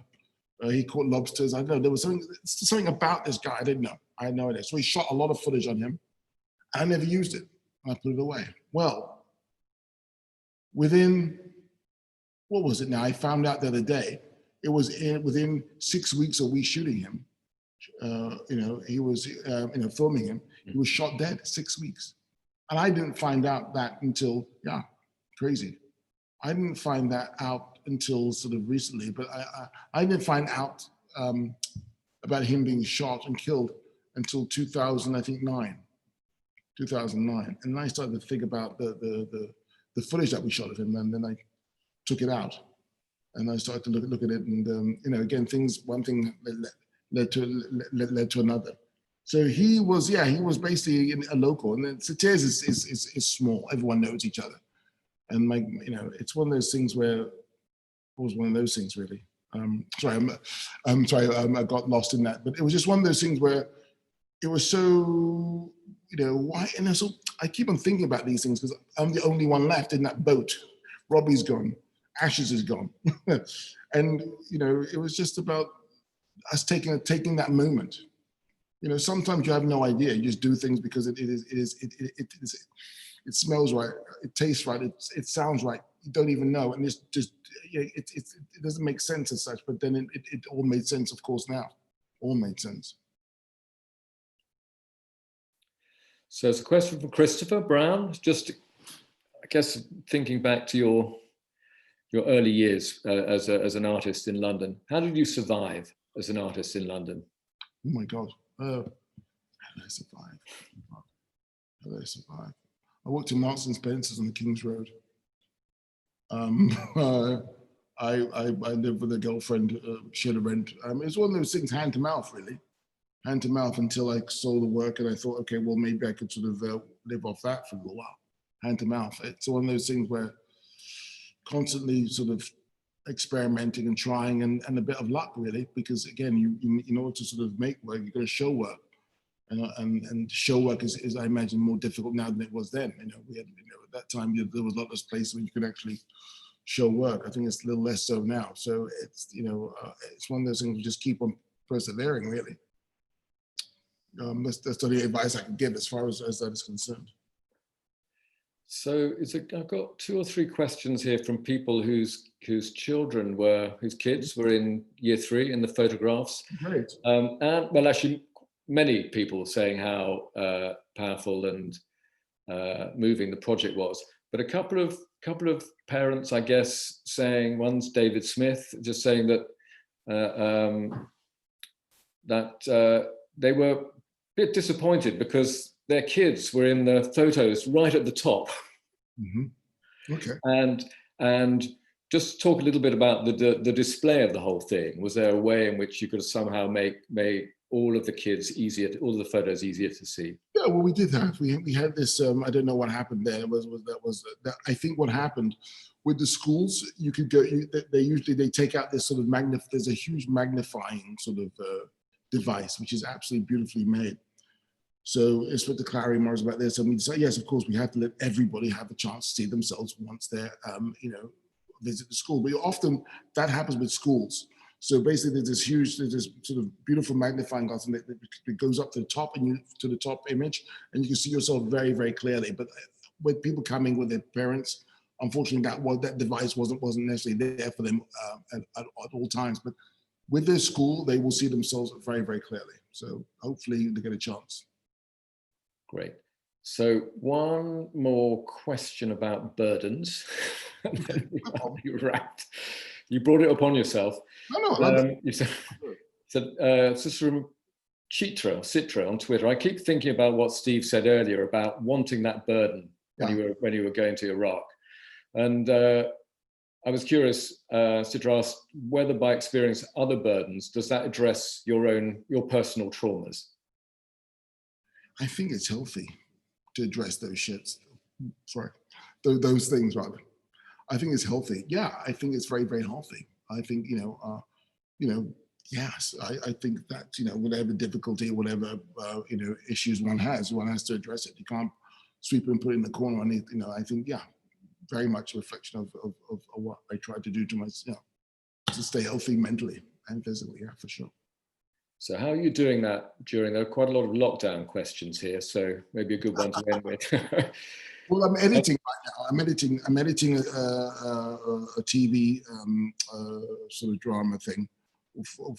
S2: He caught lobsters. I don't know, there was something about this guy I didn't know. I had no idea. So we shot a lot of footage on him. I never used it. I put it away. Well, within, what was it now? I found out the other day, it was within 6 weeks of we shooting him, you know, he was, you know, filming him, he was shot dead 6 weeks. And I didn't find out that until, yeah, crazy. I didn't find that out until sort of recently, but I didn't find out about him being shot and killed until 2009. And then I started to think about the footage that we shot of him, and then I took it out, and I started to look at it, and you know, again, one thing led to another. So he was, yeah, he was basically a local, and then Sateers is small. Everyone knows each other, and you know, it's one of those things where it was one of those things really. Sorry, I got lost in that, but it was just one of those things where it was so, you know, why? And so I keep on thinking about these things because I'm the only one left in that boat. Robbie's gone, Ashes is gone, and you know, it was just about us taking that moment. You know, sometimes you have no idea. You just do things because it smells right, it tastes right, it sounds right. You don't even know, and it doesn't make sense as such. But then it all made sense, of course. Now, all made sense.
S1: So it's a question from Christopher Brown. Just, I guess, thinking back to your early years as an artist in London. How did you survive as an artist in London?
S2: Oh my God. How did I survive? How did I survive? I worked in Marks and Spencer's on the King's Road. I lived with a girlfriend, shared a rent. It's one of those things, hand to mouth, really. Hand to mouth until I sold the work, and I thought, okay, well, maybe I could sort of live off that for a little while. Hand to mouth. It's one of those things where constantly sort of experimenting and trying, and a bit of luck, really, because again, you in order to sort of make work, you've got to show work. And show work is, I imagine, more difficult now than it was then. You know, we had, you know, at that time there was a lot of places where you could actually show work. I think it's a little less so now. So it's, you know, it's one of those things we just keep on persevering, really. That's the only advice I can give as far as that is concerned.
S1: So I've got 2 or 3 questions here from people whose kids were in year 3 in the photographs.
S2: Great.
S1: And well, actually, many people saying how powerful and moving the project was, but a couple of parents, I guess, saying, one's David Smith, just saying that they were a bit disappointed because their kids were in the photos right at the top.
S2: Mm-hmm. Okay.
S1: And just talk a little bit about the display of the whole thing. Was there a way in which you could somehow make all of the kids easier, all of the photos easier to see? Yeah,
S2: well, we did have. We had this. I don't know what happened there. I think what happened with the schools, you could go. They take out this sort of there's a huge magnifying sort of device, which is absolutely beautifully made. So it's what the clarity models about this. And we decided, yes, of course, we have to let everybody have a chance to see themselves once they're, you know, visit the school. But often that happens with schools. So basically, there's this sort of beautiful magnifying glass, and it goes up to the top, and to the top image, and you can see yourself very, very clearly. But with people coming with their parents, unfortunately, that device wasn't necessarily there for them at all times. But with their school, they will see themselves very, very clearly. So hopefully, they get a chance.
S1: Great. So one more question about burdens, and then we'll be wrapped. You brought it upon yourself.
S2: No.
S1: You said this is from Citra on Twitter. I keep thinking about what Steve said earlier about wanting that burden when you were going to Iraq, and I was curious. Citra asked whether, by experience other burdens, does that address your personal traumas?
S2: I think it's healthy to address those shits. Sorry, those things rather. I think it's healthy. Yeah, I think it's very, very healthy. I think, you know, Yes, I think that, whatever difficulty, whatever, issues one has to address it. You can't sweep and put it in the corner. And, I think, yeah, very much a reflection of what I try to do to myself, to stay healthy mentally and physically, yeah, for sure.
S1: So how are you doing that there are quite a lot of lockdown questions here, so maybe a good one to end with.
S2: Well, I'm editing right now. I'm editing a TV sort of drama thing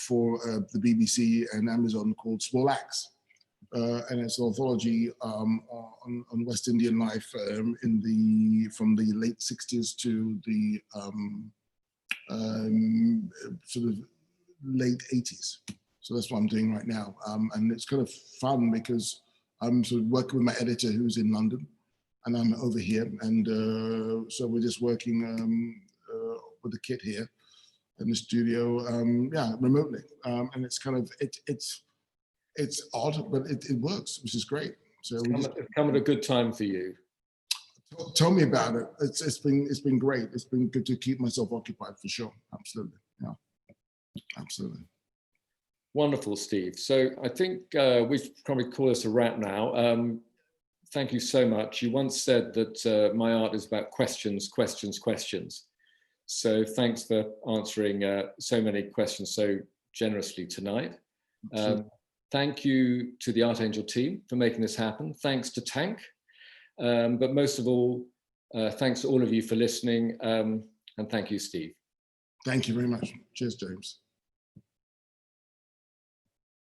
S2: for the BBC and Amazon called Small Acts. And it's an anthology on West Indian life from the late 60s to the sort of late 80s. So that's what I'm doing right now. And it's kind of fun because I'm sort of working with my editor who's in London and I'm over here. And so we're just working with the kit here in the studio, remotely. And it's kind of, it's odd, but it works, which is great. So
S1: it's come at a good time for you.
S2: Tell me about it. It's been great. It's been good to keep myself occupied for sure. Absolutely, yeah, absolutely.
S1: Wonderful, Steve. So I think we should probably call this a wrap now. Thank you so much. You once said that my art is about questions, questions, questions. So thanks for answering so many questions so generously tonight. Thank you to the Artangel team for making this happen. Thanks to Tank. But most of all, thanks to all of you for listening. And thank you, Steve.
S2: Thank you very much. Cheers, James.